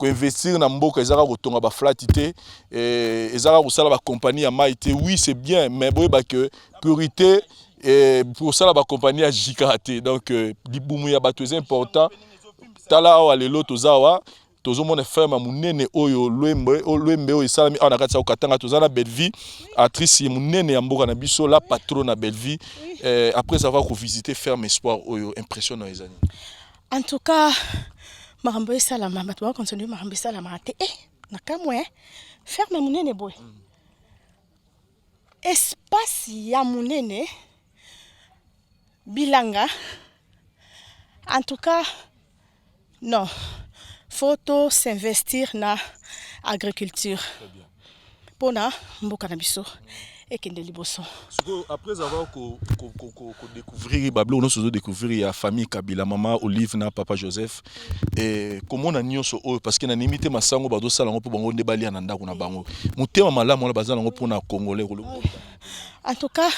investir na mboka ezaka kotonga ba flatité et ezaka kosala ba compagnie ya maïté. Oui, c'est bien, mais boyeba que priorité et pour ça la compagnie a jikate. Donc libumu ya bato c'est important. Tala awa lelo tozawa tozo mona ferme munene oyo lwembe oyo esalami awa na kati ya Katanga tozana Belleville actrice munene ya mboka na biso la patronne na Belleville après avoir visité ferme Espoir oyo impressionnant ezani. En tout cas makambo esalama bato ba continuer makambo esalama te na kamwe ferme munene boy espace ya munene bilanga. En tout cas non, faut s'investir na agriculture pour na mboka na biso et kende liboso. Après avoir découvrir bablo on se découvrir la famille Kabila, maman Olive na papa Joseph et comment on a nyonso parce que na limité masango bado sala ngo po bango ndebali na ndako na bango mutema malamu na bazala ngo pona congolais. En tout cas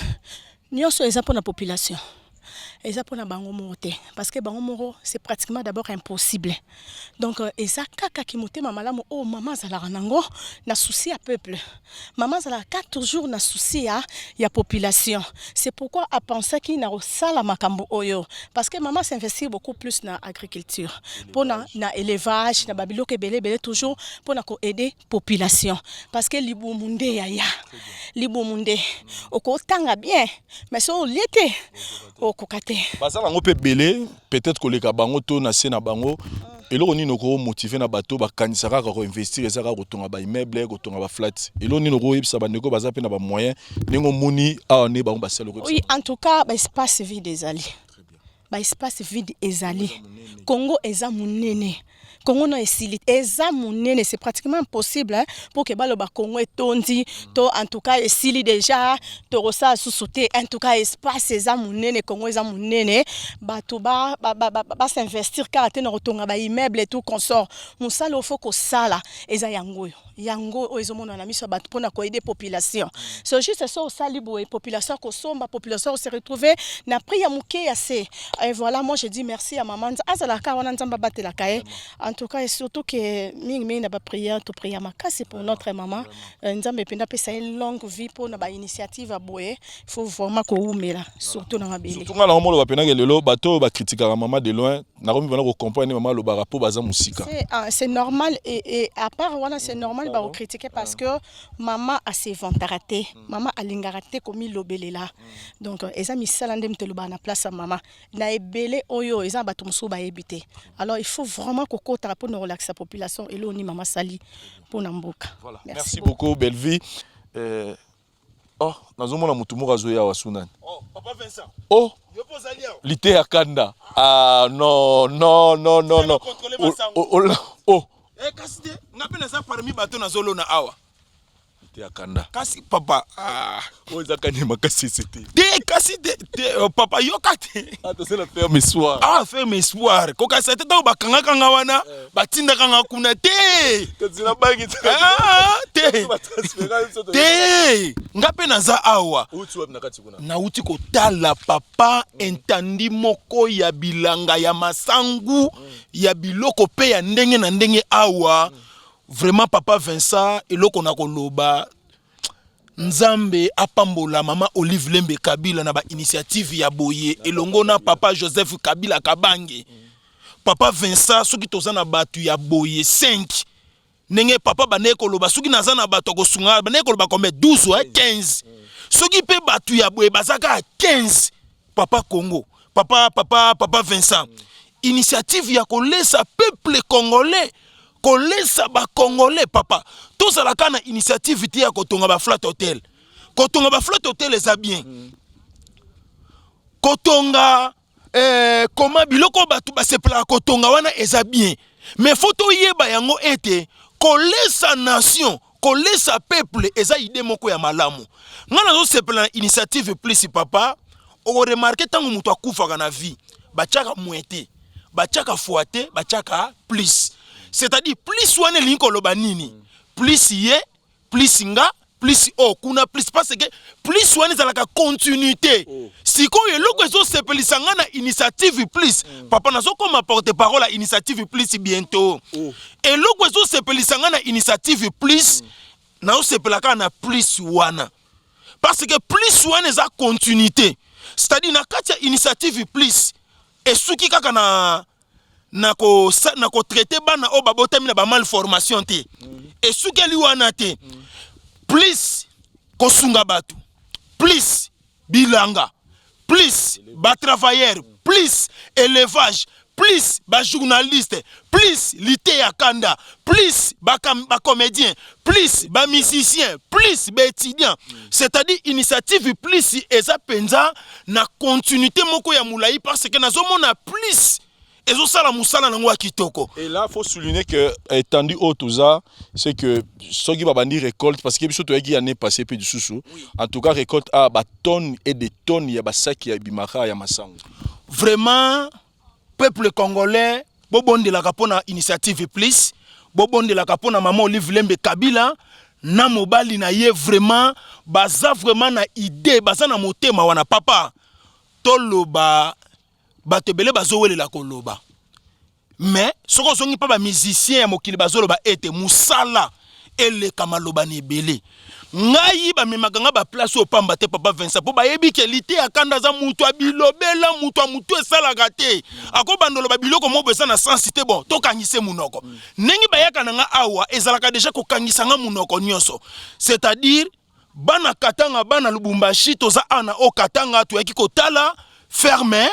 nyonso eza pour la population. Et ça pour na bango moté parce que bango moro c'est pratiquement d'abord impossible. Donc eza kaka ki motema malamu oh maman zala ranango na souci à peuple. Maman zala toujours na souci ya population. C'est pourquoi à penser qu'il na sala makambo oyo parce que maman s'investit beaucoup plus na agriculture. Pour na élevage na babiloko belé toujours pour na ko aider population parce que libu munde ya libu munde oko tanga bien mais so l'été okokate bazala ngo pe belé peut-être que les bango to na se na bango eloko nini ko motiver na bato bakanisaka ko investir ezaka ko tonga ba immeuble ko tonga ba flat eloko nini ko yebisa bandeko baza pe na ba moyen ningo moni a ne bango baselo ko. Oui, en tout cas ba espace vide ezali. Ba espace vide ezali. Congo eza munene. Congo no esili eza munene, c'est pratiquement impossible pour que balo ba Congo etondi to en tout cas esili déjà to rosa sous-sauter en tout cas espace eza munene Congo eza munene bato ba s'investir car te na rotonga ba immeuble et tout consort musala faut ko sala eza yango ozo mona na miso bato pona ko aider population c'est juste ça sali boy population ko somba population se retrouver na priya muke ya se et voilà moi je dis merci à maman azala ka wana nzamba batela kae. En tout cas, et surtout que Ming n'a pas prié, tout prié ma casse pour notre maman. Nous avons une longue vie pour notre initiative à Boé. Il faut vraiment qu'on ouvre là, surtout dans ma ville. Surtout quand on va pénager le lot, bateau va critiquer la maman de loin. Nous allons comprendre maman le barapo baza musica. C'est normal et à part voilà c'est normal de critiquer parce que maman a ses ventes ratées, maman a l'ingaraté comme il l'obélé là. Donc les amis salandem te le bas na place à maman. Na ebélé oyo les amis batumso ba ebité. Alors il faut vraiment qu'on pour nous relaxer la population et l'on maman sali pour Namboka. Voilà. Merci beaucoup Belleville. Oh, nous avons mutu moko azoya wa sunan. Oh, papa Vincent. Oh. Yo pozali awa. Lité ya kanda. Ah non. Oh. Kasi te ngapena za parmi bato na zolo na awa. Lité ya kanda. Kasi papa Oza kanyema kasi c'était. Kasi te papa yokate. To c'est la ferme Espoir. Ferme Espoir. Ko kasi te to bakanga kanga wana batinda kanga kuna te. Kazina bangi te. Te. Ngapena za awa. Uti wapi nakati kuna. Na uti ko tala papa entandi moko ya bilanga ya masangu ya biloko pe ya ndenge na ndenge awa. Vraiment papa Vincent eloko na koloba Nzambe apambola mama Olive Lembe Kabila na ba initiative ya boye elongo na papa Joseph Kabila Kabange. Papa Vincent soki toza na batu ya boye 5 nenge papa bane koloba soki naza na batu ko sunga bane koloba kombe 12 ou 15 soki pe batu ya boye bazaka 15 papa Congo papa Vincent initiative ya kolesa peuple congolais kolesa ba congolais papa tous à la kana initiative ti ya kotonga ba flat hotel eza bien kotonga comment biloko batu ba sepla kotonga wana eza bien mais photo yeba yango ete kolesa nation kolesa peuple eza idée moko ya malamu ngana zo sepla initiative plus papa o remarquer tango mutu akufaka na vie bachaka muete bachaka foite bachaka plus. C'est-à-dire, plus soin linko loba nini, plus yé, plus nga, plus oh kuna plus parce que plus wana za la continuité sikoyo eloko ezo sepelisa nga na initiative plus papa nazo comme porte parole à initiative plus bientôt eloko ezo sepelisa nga na initiative plus na o sepelaka na plus wana parce que plus wana eza continuité c'est-à-dire na kati ya initiative plus esuki kaka na ko traiter bana o babotami na ba malformation te esuki ali wana te plus kosunga batu plus bilanga plus ba travailleur plus élevage plus ba journaliste plus lité ya kanda plus ba comédien plus ba musicien plus ba étudiant c'est-à-dire initiative plus eza penza na continuité moko ya mulai parce que nazomona plus ezo sala musala nango ya kitoko. Et là faut souligner que étendu au toza c'est que ceux qui va bandi récolte parce que biso to yaki année passée pe du susu en tout cas récolte a ba tonnes et des tonnes ya ba sac ya bimaka ya masango. Vraiment peuple congolais bobonde la kapona initiative plus bobonde la kapona maman Olive Lembe Kabila na mobali na ye vraiment baza vraiment na idée baza na motema wana papa toloba batebele bazowele la koloba mais soko songi pa ba musicien ya mokili bazoloba ete musala ele kamaloba ni belé ngai ba memaganga ba place au pamba te papa Vincent po ba yebi ke lité akanda za mutu abilobela mutu esala gate ako bandolo ba biloko mo besa na sensité bon to kangise munoko nengi ba yaka nga awa ezalaka déjà ko kangisa nga munoko nyonso c'est-à-dire bana katanga bana Lubumbashi toza ana o katanga to yaki kotala fermé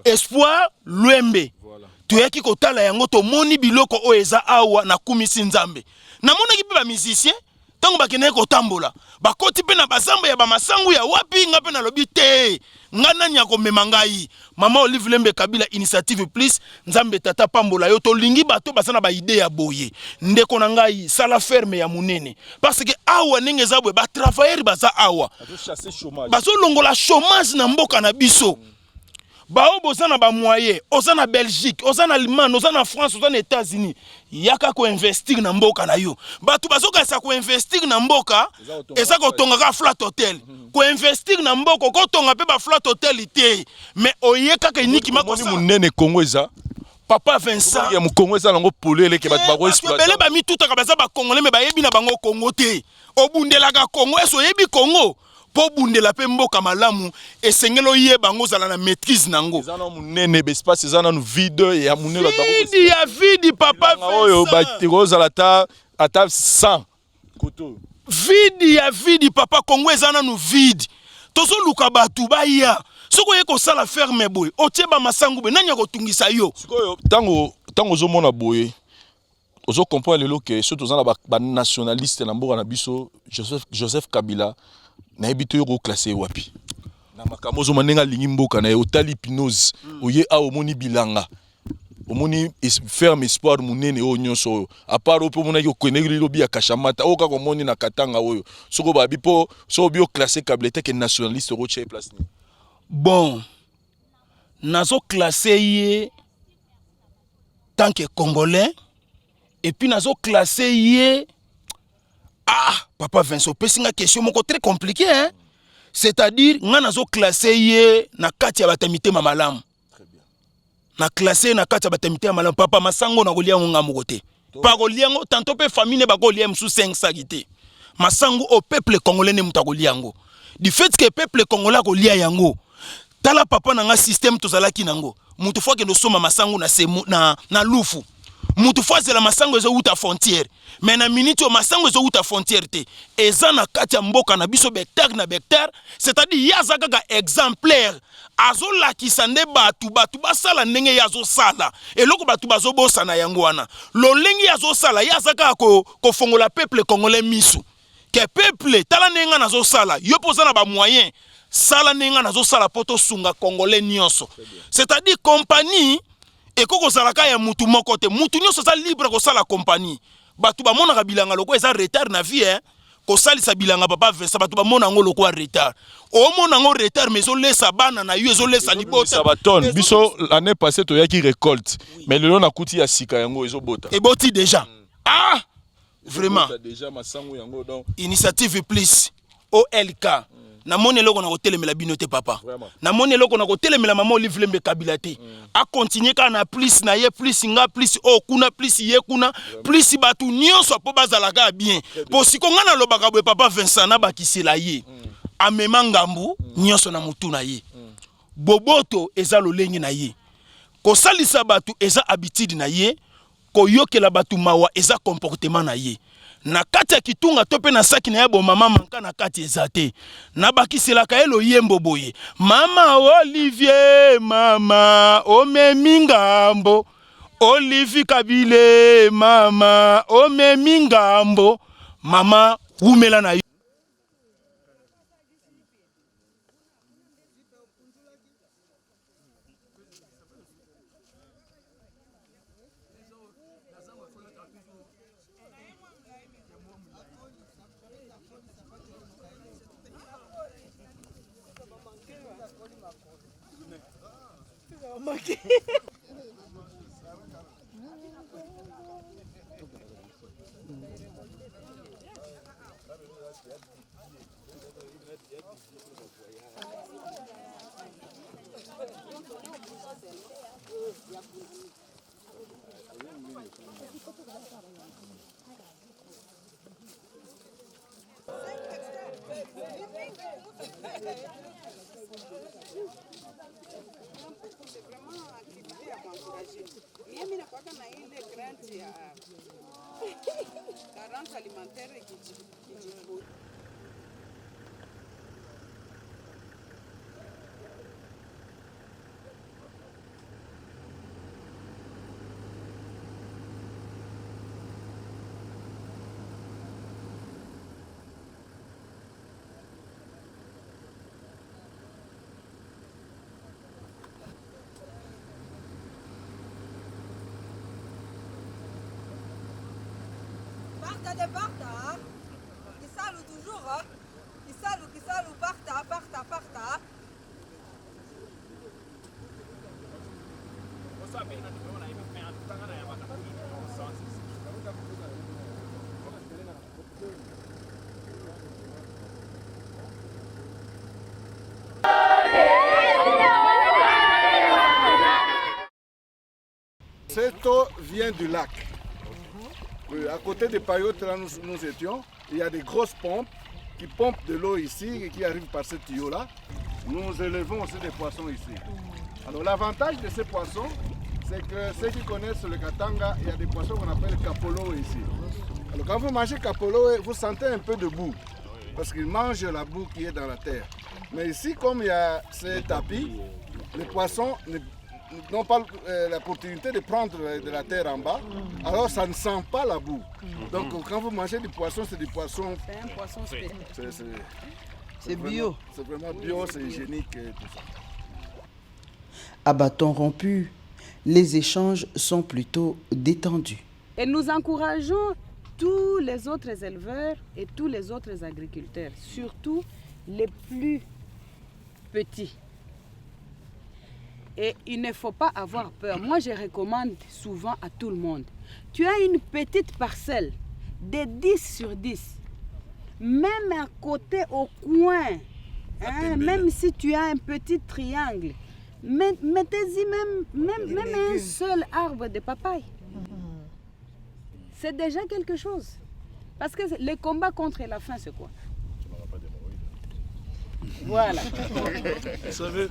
espoir Lwembe voilà. Tu yaki kotala yango to moni biloko o eza awa na kumisi nzambe na mona ki pe ba musicien tango bakene ko tambola bakoti pe na bazamba ya ba masangu ya wapi nga pe na lobi te nga nani ya komema ngai mama Olive Lembe Kabila initiative plus nzambe tata pambola yo to lingi bato basana ba idée ya boye ndeko na ngai sala ferme ya munene parce que awa ninge zabwe ba travailleur baza awa bazo longola chômage na mboka na biso bao bozana ba moyen ozana Belgique ozana Allemagne ozana France ozana États-Unis yaka ko investir na mboka na yo batu bazoka sa ko investir na mboka eza ko tonga ka flat hotel ko investir na mboka ko tonga pe ba flat hotel ite mais oyeka ka niki makoni munene Congo eza papa Vincent ya mu Congo eza nango polele ke batu bako exploiter bele ba mituta ka baza ba congolais me ba yebi na bango Congo te obundela ka Congo eso yebi Congo po bundela pe mboka malamu esengelo ye bango zala na maîtrise nango zana munene be espace zana nu vide ya munene vide ya vide papa oyo batiko zala ata 100 koto vide ya vide papa Congo zana nu vide tozo luka batu baya soko ye ko sala ferme boy otie ba masangu be nanya ko tungisa yo sikoyo tango zo mona boye ozo comprendre lelo que surtout zana ba nationaliste na mboka na biso Joseph Kabila na ebito yo classé wapi na makambo zo manenga lingi mboka na otali hypnose oye a omoni bilanga omoni ferme espoir munene o nyonso a part opo mona yo konegi lobi ya kashamata o ka komoni na katanga oyo soko ba bipo so bio classé Kabila te que nationaliste ro che place ni bon nazo classé yé tant que congolais et puis nazo classé yé ah, papa Vincent, c'est une question très compliquée, hein? C'est-à-dire, nga nazo classé yé na kati ya batamité mamalam. Très bien. Na classé na kati ya batamité mamalam. Papa masango na golia nga mogote. Pa golia ngo, tanto pe famille ne ba golia msou 5 sagité. Masango au peuple congolais ne muta golia ngo. Du fait que peuple congolais golia yango, tala papa na nga système tozalaki nango. Mutu fois que no soma masango na semu na lufu. Mutu fois la masango ezo uta frontière. Mais na minute o masango ezo uta frontière te. Eza na kati ya mboka na biso becteur na becteur, c'est-à-dire yaza kaka exemplaire. Azo lakisa nde batu basala ndenge yazo sala. Eloko batu bazo bosa na yango wana. Lolengi yazo sala yaza kaka ko fongola peuple congolais misu. Que peuple tala nenga nazo sala, yo poza na ba moyen. Sala nenga nazo sala poto sunga congolais nyonso. C'est-à-dire compagnie et koko salaka ya mutu moko te mutu nyonso sa libre ko sala compagnie batu ba mona ka bilanga loko eza retard na vie hein ko sali sa bilanga papa Vincent batu ba mona ngo loko retard o mona ngo retard mais zo lesa bana na yo zo lesa libota ça va tonne biso l'année passée to yaki récolte mais le long na kuti ya sika yango ezo bota et boti déjà ah vraiment déjà masango yango donc initiative plus OLK namoni eloko na kotelemela bino te papa namoni eloko na kotelemela mama Olive Lembe Kabila te a continuer ka na plus na ye plus nga plus o kuna plus ye kuna plus batu nyonso po bazalaka bien po sikonga na lobaka boye papa Vincent na bakisela ye amema ngambu nyonso na mutu na ye boboto eza lolenge na ye kosalisa batu eza habitude na ye koyokela batu mawa eza comportement na ye na kati ya kitunga to pe na saki na ya bo mama manka na kati ezate na bakiselaka ye loyembo boye mama Olivier mama omemi ngambo Olivier Kabile mama omemi ngambo mama wumela na yo. Parta, Kisalu toujours, Kisalu, parta. Cette eau vient du lac. À côté des paillotes, là nous étions, il y a des grosses pompes qui pompent de l'eau ici et qui arrivent par ce tuyau-là. Nous élevons aussi des poissons ici. Alors l'avantage de ces poissons, c'est que ceux qui connaissent le Katanga, il y a des poissons qu'on appelle capolo ici. Alors quand vous mangez capolo, vous sentez un peu de boue, parce qu'ils mangent la boue qui est dans la terre. Mais ici, comme il y a ces tapis, les poissons n'ont pas l'opportunité de prendre de la terre en bas, alors ça ne sent pas la boue. Donc quand vous mangez du poisson, c'est du poisson. C'est un poisson spécial. C'est bio. C'est vraiment bio, c'est hygiénique et tout ça. À bâton rompu, les échanges sont plutôt détendus. Et nous encourageons tous les autres éleveurs et tous les autres agriculteurs, surtout les plus petits. Et il ne faut pas avoir peur. Moi, je recommande souvent à tout le monde. Tu as une petite parcelle de 10 sur 10. Même à côté, au coin, hein, même si tu as un petit triangle, mettez-y même un seul arbre de papaye. C'est déjà quelque chose. Parce que le combat contre la faim, c'est quoi? Voilà. Vous savez,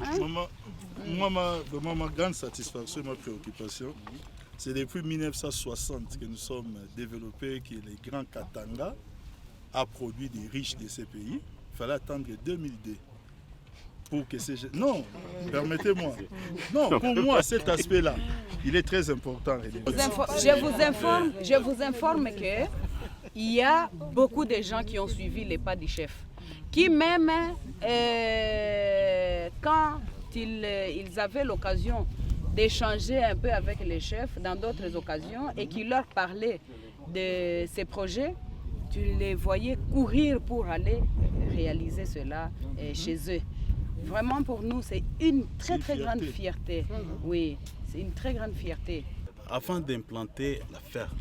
maman, vraiment ma grande satisfaction, ma préoccupation, c'est depuis 1960 que nous sommes développés, que les grands Katanga a produit des riches de ces pays. Il fallait attendre 2002 pour que ces... Non, permettez-moi. Non, pour moi, cet aspect-là, il est très important. Je vous informe que il y a beaucoup de gens qui ont suivi les pas du chef, qui même quand ils avaient l'occasion d'échanger un peu avec les chefs dans d'autres occasions et qui leur parlaient de ces projets, tu les voyais courir pour aller réaliser cela chez eux. Vraiment pour nous, c'est une très grande fierté. Oui, c'est une très grande fierté. Avant d'implanter la ferme,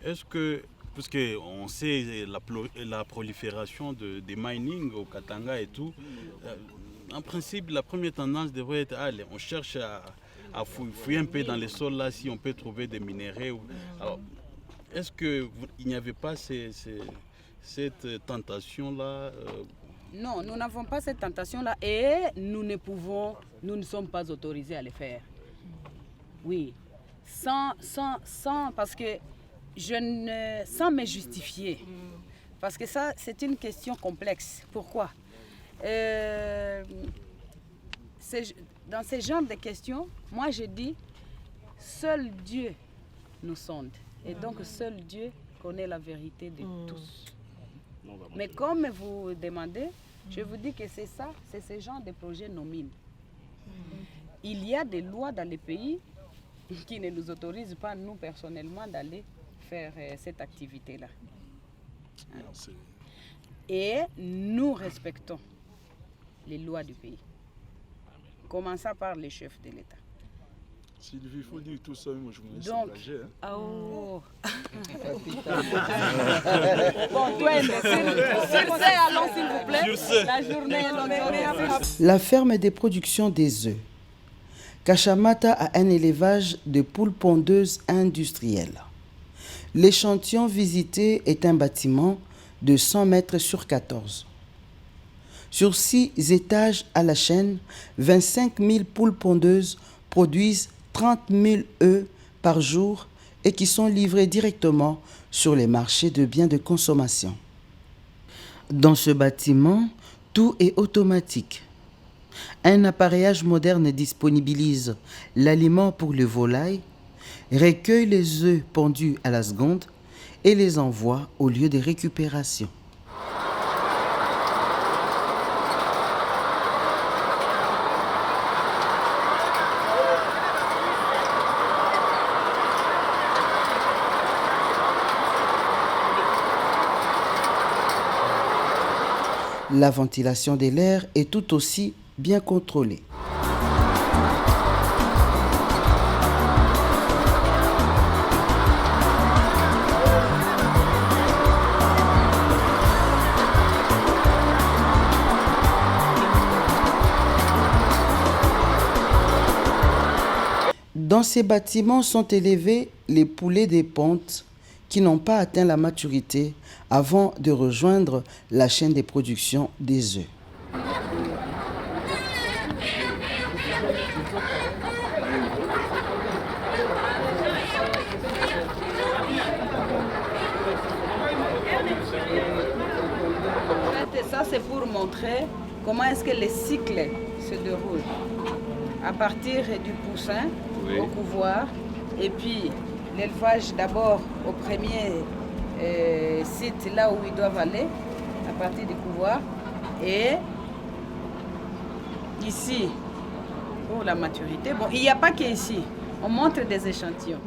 est-ce que puisqu'on sait la prolifération des mining au Katanga et tout, en principe, la première tendance devrait être, allez, on cherche à fouiller un peu dans les sols là, si on peut trouver des minéraux. Alors, est-ce qu'il n'y avait pas cette tentation-là Non, nous n'avons pas cette tentation-là et nous ne sommes pas autorisés à le faire. Oui, parce que sans me justifier, parce que ça, c'est une question complexe. Pourquoi? Dans ce genre de questions, moi je dis, seul Dieu nous sonde. Et donc seul Dieu connaît la vérité de tous. Mais comme vous demandez, je vous dis que c'est ça, c'est ce genre de projet nos mines. Il y a des lois dans les pays qui ne nous autorisent pas, nous personnellement, d'aller faire cette activité-là. Et nous respectons les lois du pays. Commençant par les chefs de l'État. Sylvie, il faut dire tout ça, moi je me laisse Donc, engager. Oh. Bon, toi, allons s'il vous plaît. La journée est longue. La ferme des productions des œufs. Kachamata a un élevage de poules pondeuses industrielles. L'échantillon visité est un bâtiment de 100 mètres sur 14. Sur 6 étages à la chaîne, 25 000 poules pondeuses produisent 30 000 œufs par jour et qui sont livrés directement sur les marchés de biens de consommation. Dans ce bâtiment, tout est automatique. Un appareillage moderne disponibilise l'aliment pour les volailles, recueille les œufs pendus à la seconde et les envoie au lieu de récupération. La ventilation de l'air est tout aussi bien contrôlée. Dans ces bâtiments sont élevés les poulets des pontes qui n'ont pas atteint la maturité avant de rejoindre la chaîne de production des œufs. Ça, c'est pour montrer comment est-ce que le cycle se déroule. À partir du poussin au couvoir, et puis l'élevage d'abord au premier site là où ils doivent aller, à partir du couvoir, et ici pour la maturité. Bon, il n'y a pas qu'ici, on montre des échantillons.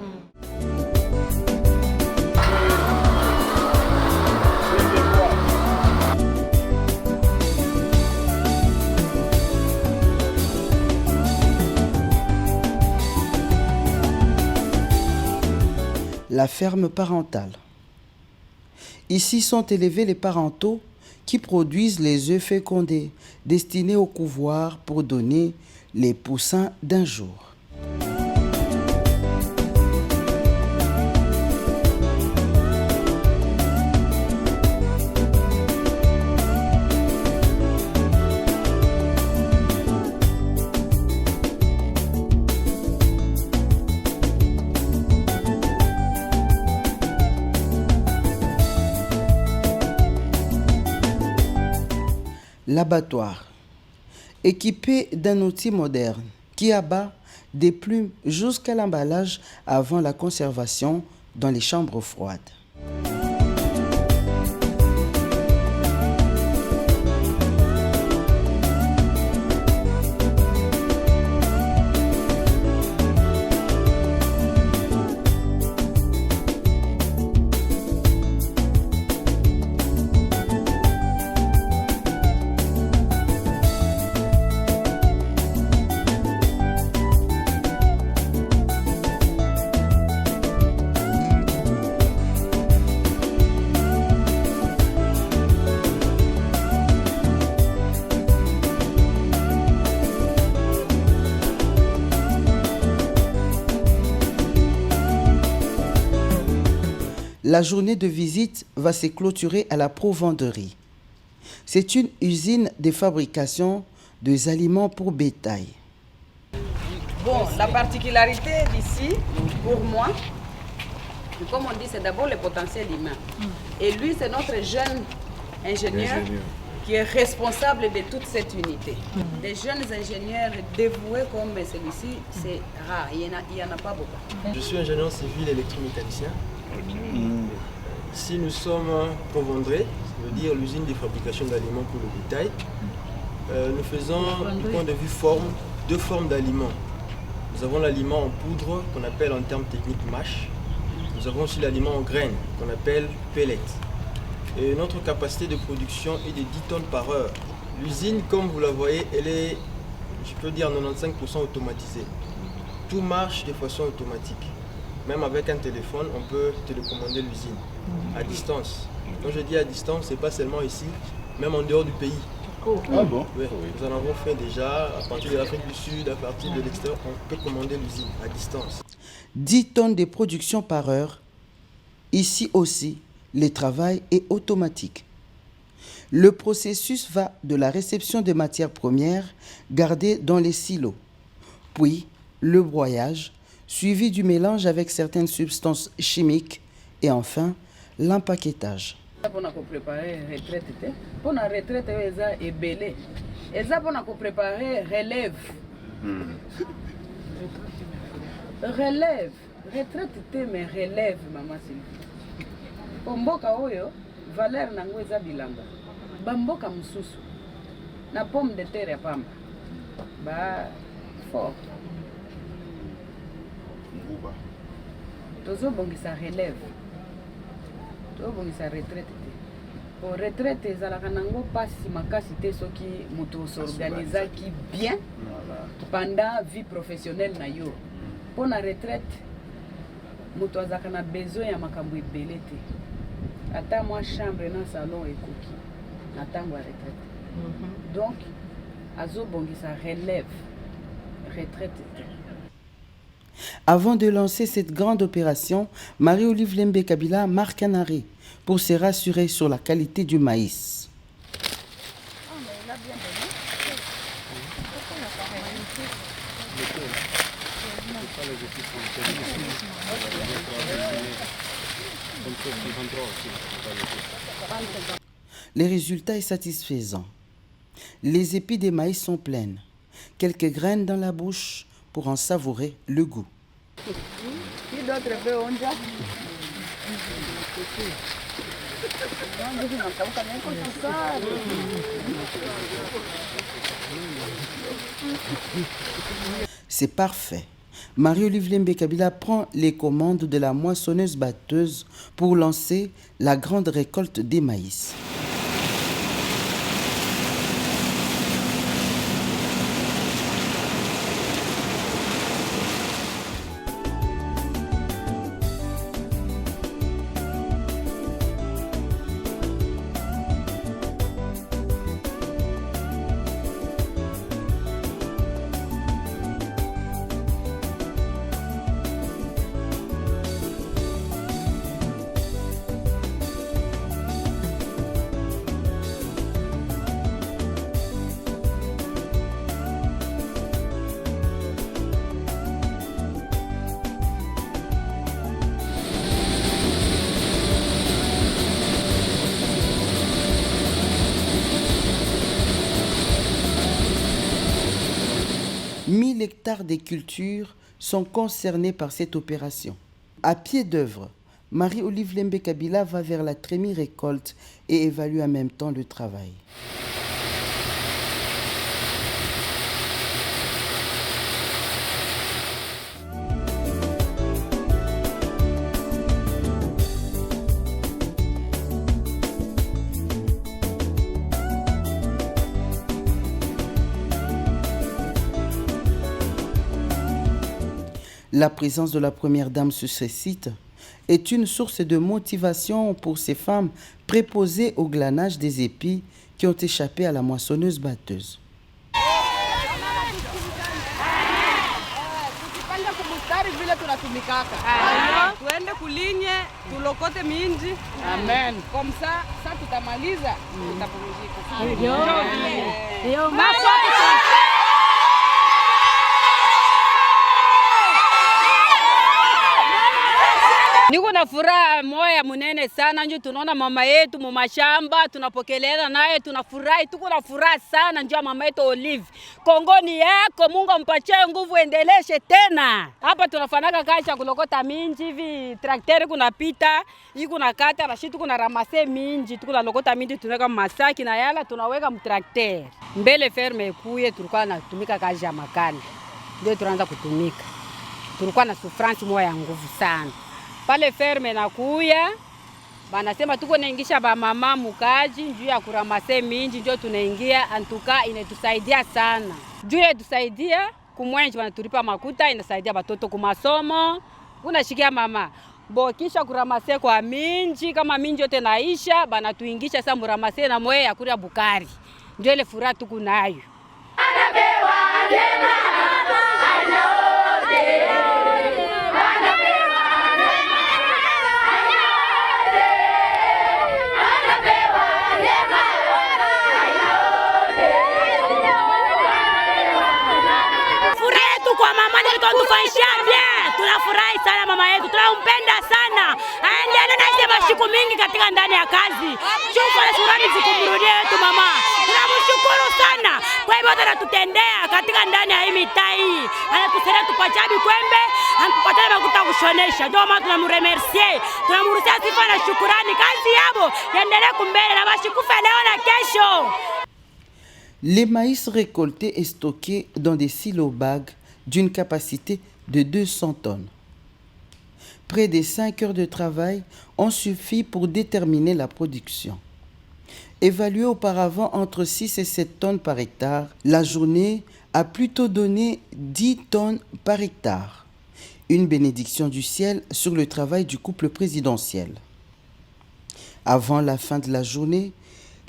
La ferme parentale. Ici sont élevés les parentaux qui produisent les œufs fécondés, destinés au couvoir pour donner les poussins d'un jour. L'abattoir, équipé d'un outil moderne qui abat des plumes jusqu'à l'emballage avant la conservation dans les chambres froides. La journée de visite va se clôturer à la Provenderie. C'est une usine de fabrication des aliments pour bétail. Bon, la particularité d'ici, pour moi, comme on dit, c'est d'abord le potentiel humain. Et lui, c'est notre jeune ingénieur qui est responsable de toute cette unité. Des jeunes ingénieurs dévoués comme celui-ci, c'est rare, il n'y en a pas beaucoup. Je suis ingénieur civil électromécanicien. Ici, nous sommes Provendré, ça veut dire l'usine de fabrication d'aliments pour le bétail. Nous faisons, du point de vue forme, deux formes d'aliments. Nous avons l'aliment en poudre, qu'on appelle en termes techniques mâche. Nous avons aussi l'aliment en graines, qu'on appelle pellet. Et notre capacité de production est de 10 tonnes par heure. L'usine, comme vous la voyez, elle est, je peux dire, 95% automatisée. Tout marche de façon automatique. Même avec un téléphone, on peut télécommander l'usine à distance. Quand je dis à distance, ce n'est pas seulement ici, même en dehors du pays. Ah bon? Oui, nous en avons fait déjà, à partir de l'Afrique du Sud, à partir de l'extérieur, on peut commander l'usine à distance. 10 tonnes de production par heure. Ici aussi, le travail est automatique. Le processus va de la réception des matières premières gardées dans les silos, puis le broyage, suivi du mélange avec certaines substances chimiques et enfin l'empaquetage. Pour préparer la retraite, pour la retraite, c'est belé. Et ça pour préparer relève. Relève. Retraite, mais relève, maman Sylvie. Pour mboka oyo, valeur nango eza bilanga. Ba mboka mususu. Na pomme de terre ya pamba. Ba fort. Tozo bongisa relève. Tozo bongisa retraite. Pour retraite ezalaka nango pasi makasi te soki mutu s'organiser qui bien pendant vie professionnelle na yo. Pour la retraite, mutu azaka na besoin ya makambo ebele te. Ata moi chambre na salon ekoki. Na tango ya retraite. Donc azo bongisa relève retraite. Avant de lancer cette grande opération, Marie-Olive Lembe Kabila marque un arrêt pour se rassurer sur la qualité du maïs. Le résultat est satisfaisant. Les épis des maïs sont pleines. Quelques graines dans la bouche pour en savourer le goût. C'est parfait. Marie-Olive Lembe Kabila prend les commandes de la moissonneuse-batteuse pour lancer la grande récolte des maïs. Hectares de cultures sont concernés par cette opération. À pied d'œuvre, Marie-Olive Lembe Kabila va vers la trémie récolte et évalue en même temps le travail. La présence de la première dame sur ce site est une source de motivation pour ces femmes préposées au glanage des épis qui ont échappé à la moissonneuse-batteuse. tunatumikaka. Tuende kulinye, tulokote minji. Amen. Comme ça, tutamaliza, tutapumzika. Yo, Niko na furaha moya munene sana njoo tunaona mama yetu mu mashamba tunapokeleana naye tunafurahi tuko na furaha sana njoo mama yetu Olive. Kongo ni yako, Mungu ampatie nguvu endeleshe tena. Hapa tunafanaka kazi ya kulokota minji hivi trakteri kunapita, iko na kata na shitu kuna ramase minji, tuko na lokota minji tunaweka masaki na yala tunaweka mtrakteri. Mbele ferme kuye tulikuwa natumika kazi ya makani. Ndio tunaanza kutumika. Tulikuwa na sufrance moya nguvu sana. Pale ferme na kuya, banasema tuko naingisha ba mama mukaji, njuu ya kuramase minji, njoo tunaingia, antuka inetusaidia sana. Njuu ya tusaidia, kumwenji wanatulipa makuta, inasaidia batoto kumasomo, unashikia mama. Bo kisha kuramase kwa minji, kama minji yote naisha, banatuingisha sa muramase na moye ya kuria bukari. Njoo ile furaha tuko nayo. Tunafurahi sana mama yetu, tunampenda sana. Aendelee na hizo masiku mingi katika ndani ya kazi. Shukrani zikumrudie wetu mama. Tunamshukuru sana. Kwa hivyo anatutendea katika ndani ya hii mitaa hii. Anatusaidia tupatie bikwembe, anatupatia makuta kushonesha. Ndio maana tunamremercier. Tunamruhusia sifa na shukrani. Kazi yabo iendelee kumbele na bashikufa leo na kesho. Les maïs récoltés et stockés dans des silos-bags d'une capacité de 200 tonnes. Près de 5 heures de travail ont suffi pour déterminer la production. Évaluée auparavant entre 6 et 7 tonnes par hectare, la journée a plutôt donné 10 tonnes par hectare. Une bénédiction du ciel sur le travail du couple présidentiel. Avant la fin de la journée,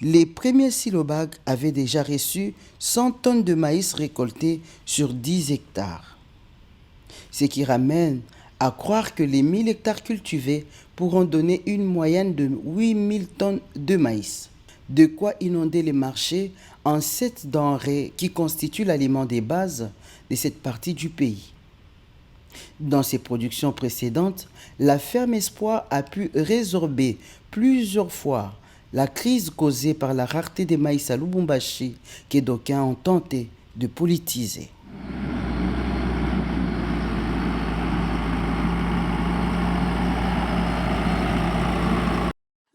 les premiers silos-bags avaient déjà reçu 100 tonnes de maïs récoltés sur 10 hectares. Ce qui ramène à croire que les 1000 hectares cultivés pourront donner une moyenne de 8000 tonnes de maïs. De quoi inonder les marchés en cette denrée qui constitue l'aliment des bases de cette partie du pays. Dans ses productions précédentes, la ferme Espoir a pu résorber plusieurs fois la crise causée par la rareté des maïs à Lubumbashi que d'aucuns ont tenté de politiser.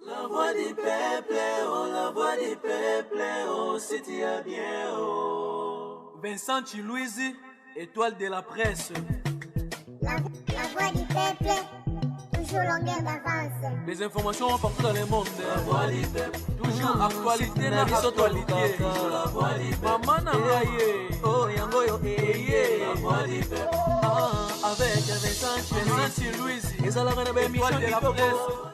La voix du peuple, oh, la voix du peuple, oh, c'est bien, oh. Vincent Chilouizi, étoile de la presse. La voix du peuple, toujours longueur d'avance. Les informations partout dans le monde. La voix du peuple, toujours actualité na actualité. La voix du peuple, maman nangaye, oh yango yo La voix du peuple, avec Vincent Chilouizi, et ça la étoile de la presse.